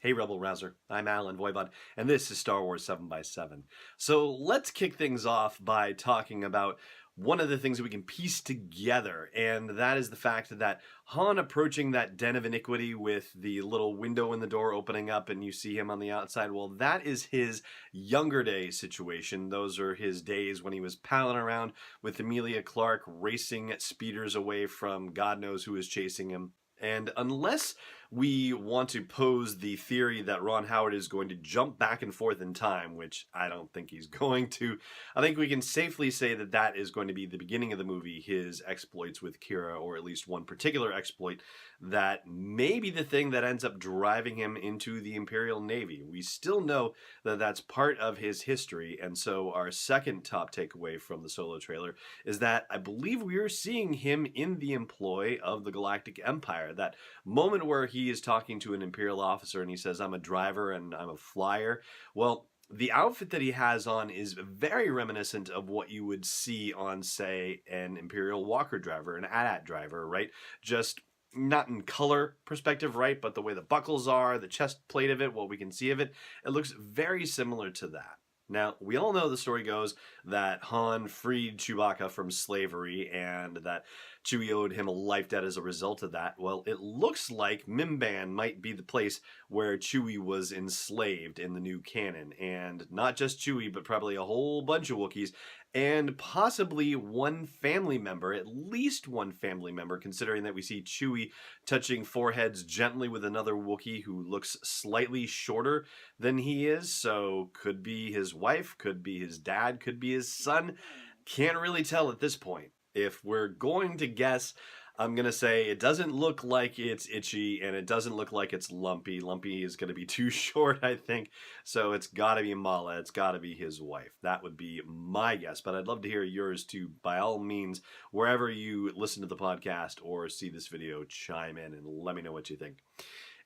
Hey Rebel Rouser, I'm Alan Voivod, and this is Star Wars 7 by 7. So let's kick things off by talking about one of the things that we can piece together, and that is the fact that Han approaching that den of iniquity with the little window in the door opening up and you see him on the outside, well, that is his younger day situation. Those are his days when he was palling around with Emilia Clarke, racing speeders away from God knows who is chasing him. And unless we want to pose the theory that Ron Howard is going to jump back and forth in time, which I don't think he's going to, I think we can safely say that that is going to be the beginning of the movie, his exploits with Qi'ra, or at least one particular exploit that may be the thing that ends up driving him into the Imperial Navy. We still know that that's part of his history, and so our second top takeaway from the Solo trailer is that I believe we are seeing him in the employ of the Galactic Empire. That moment where he is talking to an Imperial officer and he says, "I'm a driver and I'm a flyer." Well, the outfit that he has on is very reminiscent of what you would see on, say, an Imperial Walker driver, an AT-AT driver, right? Just not in color perspective, right? But the way the buckles are, the chest plate of it, what we can see of it, it looks very similar to that. Now, we all know the story goes that Han freed Chewbacca from slavery and that Chewie owed him a life debt as a result of that. Well, it looks like Mimban might be the place where Chewie was enslaved in the new canon. And not just Chewie, but probably a whole bunch of Wookiees and possibly one family member, at least one family member, considering that we see Chewie touching foreheads gently with another Wookiee who looks slightly shorter than he is. So could be his wife, could be his dad, could be his son. Can't really tell at this point. If we're going to guess, I'm going to say it doesn't look like it's Itchy and it doesn't look like it's Lumpy. Lumpy is going to be too short, I think. So it's got to be Mala. It's got to be his wife. That would be my guess. But I'd love to hear yours too. By all means, wherever you listen to the podcast or see this video, chime in and let me know what you think.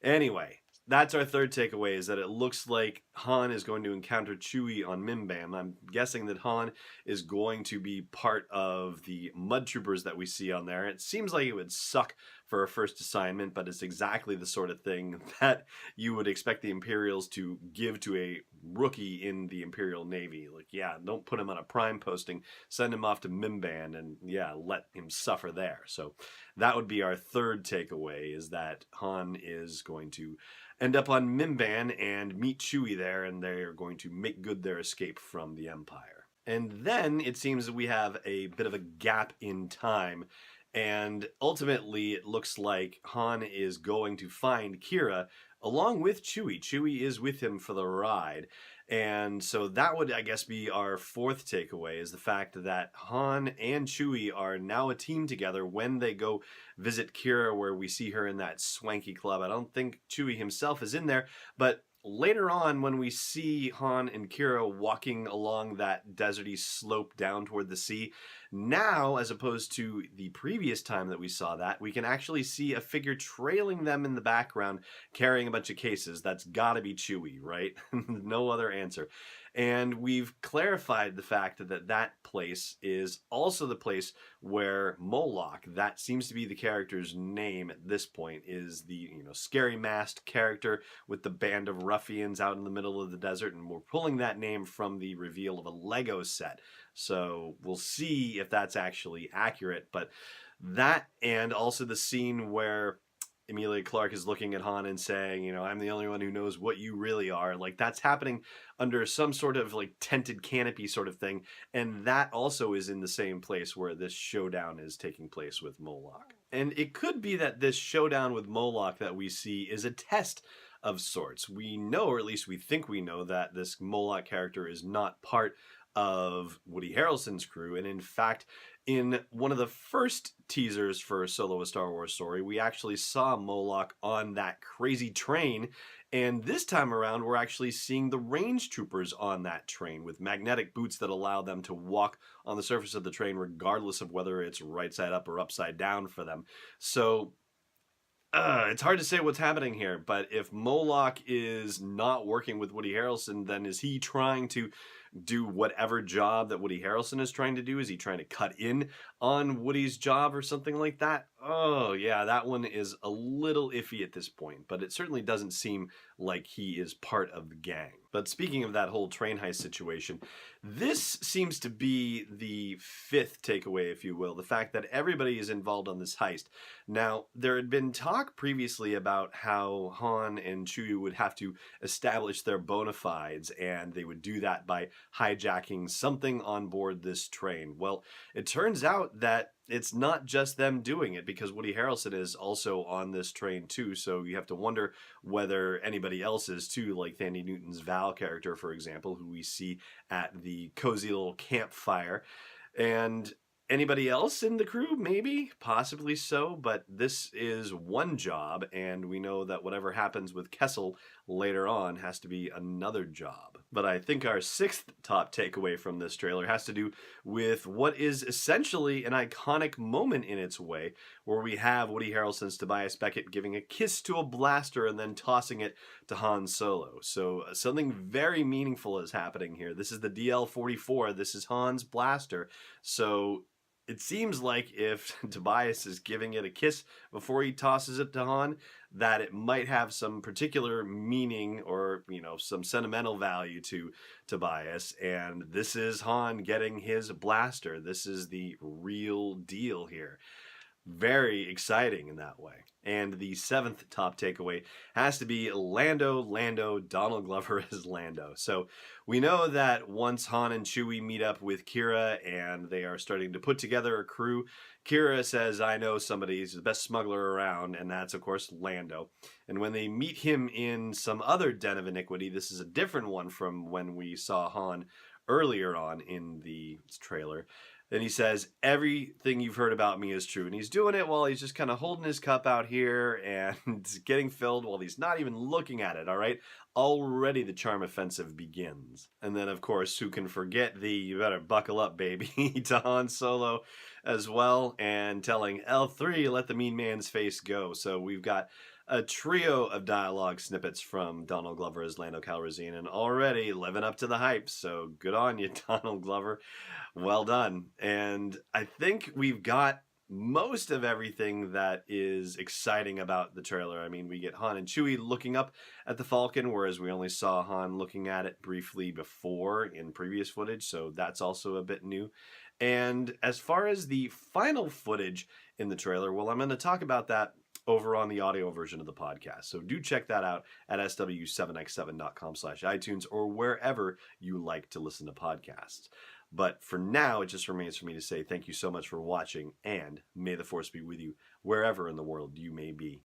Anyway, that's our third takeaway, is that it looks like Han is going to encounter Chewie on Mimban. I'm guessing that Han is going to be part of the Mud Troopers that we see on there. It seems like it would suck for a first assignment, but it's exactly the sort of thing that you would expect the Imperials to give to a rookie in the Imperial Navy. Like, yeah, don't put him on a prime posting, send him off to Mimban and, yeah, let him suffer there. So that would be our third takeaway, is that Han is going to end up on Mimban and meet Chewie there, and they're going to make good their escape from the Empire. And then it seems that we have a bit of a gap in time, and ultimately it looks like Han is going to find Qi'ra along with Chewie. Chewie is with him for the ride. And so that would, I guess, be our fourth takeaway, is the fact that Han and Chewie are now a team together when they go visit Qi'ra, where we see her in that swanky club. I don't think Chewie himself is in there, but later on, when we see Han and Qi'ra walking along that deserty slope down toward the sea, now, as opposed to the previous time that we saw that, we can actually see a figure trailing them in the background, carrying a bunch of cases. That's gotta be Chewie, right? No other answer. And we've clarified the fact that that place is also the place where Moloch, that seems to be the character's name at this point, is the, scary masked character with the band of ruffians out in the middle of the desert, and we're pulling that name from the reveal of a Lego set. So we'll see if that's actually accurate, but that, and also the scene where Emilia Clarke is looking at Han and saying, "I'm the only one who knows what you really are." Like, that's happening under some sort of like tented canopy sort of thing. And that also is in the same place where this showdown is taking place with Moloch. And it could be that this showdown with Moloch that we see is a test of sorts. We know, or at least we think we know, that this Moloch character is not part of Woody Harrelson's crew. And in fact, in one of the first teasers for Solo: A Star Wars Story, we actually saw Moloch on that crazy train. And this time around, we're actually seeing the range troopers on that train with magnetic boots that allow them to walk on the surface of the train regardless of whether it's right side up or upside down for them. So it's hard to say what's happening here, but if Moloch is not working with Woody Harrelson, then is he trying to do whatever job that Woody Harrelson is trying to do? Is he trying to cut in on Woody's job or something like that? Oh, yeah, that one is a little iffy at this point, but it certainly doesn't seem like he is part of the gang. But speaking of that whole train heist situation, this seems to be the fifth takeaway, if you will, the fact that everybody is involved on this heist. Now, there had been talk previously about how Han and Chewie would have to establish their bona fides, and they would do that by hijacking something on board this train. Well, it turns out that it's not just them doing it, because Woody Harrelson is also on this train too, so you have to wonder whether anybody else is too, like Thandie Newton's Val character, for example, who we see at the cozy little campfire. And anybody else in the crew? Maybe, possibly so, but this is one job, and we know that whatever happens with Kessel later on has to be another job. But I think our sixth top takeaway from this trailer has to do with what is essentially an iconic moment in its way, where we have Woody Harrelson's Tobias Beckett giving a kiss to a blaster and then tossing it to Han Solo. So something very meaningful is happening here. This is the DL-44. This is Han's blaster. So it seems like if Tobias is giving it a kiss before he tosses it to Han, that it might have some particular meaning or, some sentimental value to Tobias. And this is Han getting his blaster. This is the real deal here. Very exciting in that way. And the seventh top takeaway has to be Lando, Donald Glover as Lando. So we know that once Han and Chewie meet up with Qi'ra and they are starting to put together a crew, Qi'ra says, I know somebody, he's the best smuggler around, and that's, of course, Lando. And when they meet him in some other den of iniquity, this is a different one from when we saw Han earlier on in the trailer. Then he says, everything you've heard about me is true. And he's doing it while he's just kind of holding his cup out here and getting filled while he's not even looking at it, all right? Already the charm offensive begins. And then, of course, who can forget the you better buckle up, baby, to Han Solo as well, and telling L3, let the mean man's face go. So we've got a trio of dialogue snippets from Donald Glover as Lando Calrissian, and already living up to the hype. So good on you, Donald Glover. Well done. And I think we've got most of everything that is exciting about the trailer. I mean, we get Han and Chewie looking up at the Falcon, whereas we only saw Han looking at it briefly before in previous footage, so that's also a bit new. And as far as the final footage in the trailer, well, I'm going to talk about that over on the audio version of the podcast. So do check that out at sw7x7.com/iTunes or wherever you like to listen to podcasts. But for now, it just remains for me to say thank you so much for watching, and may the Force be with you wherever in the world you may be.